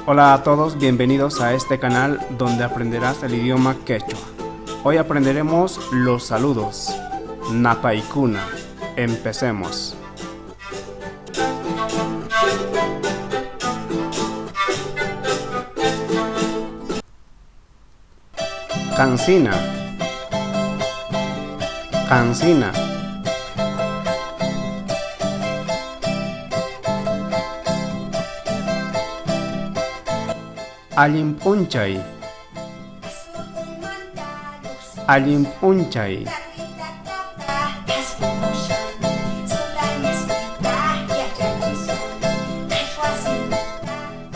Hola a todos, bienvenidos a este canal donde aprenderás el idioma quechua. Hoy aprenderemos los saludos. Napaikuna. Empecemos. Cancina. Cancina. Alimpunchay. Alimpunchay.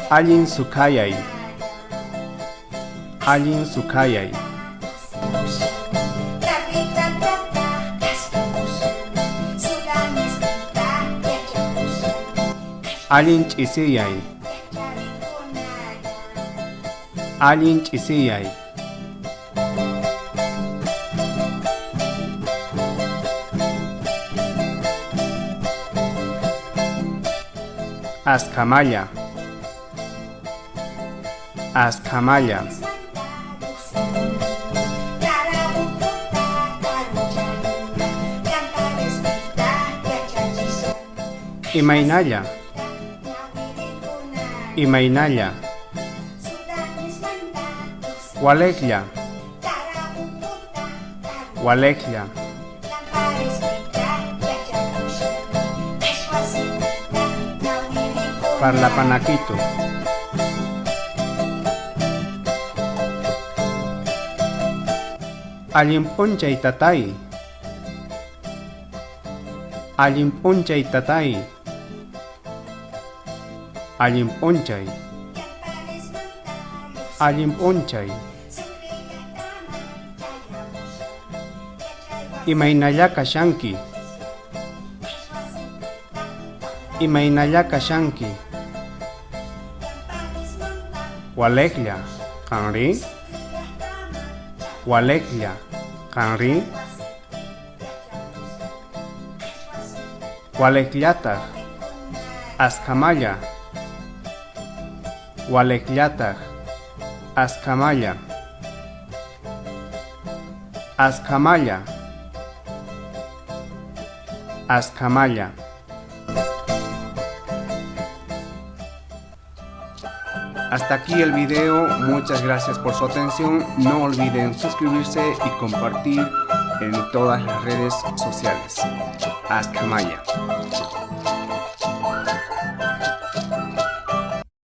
Alin sukayay. Alin sukayay. Alin chisiyay. Alin chisiyay. Askamaya. Askamaya. Imaynaya. Imaynaya. Walekya. Walekya. Parlapanakito. Alimpunchay tatay. Alimpunchay tatay. Alimpunchay. Alimpunchay. Imaynaya kashanki. Imaynaya kashanki. Walekya. Kanri. Walekya. Kanri. Waleklyatag. Askamaya. Waleklyatag. Askamaya. Askamaya. Askamaya. Hasta aquí el video, muchas gracias por su atención, no olviden suscribirse y compartir en todas las redes sociales. Askamaya.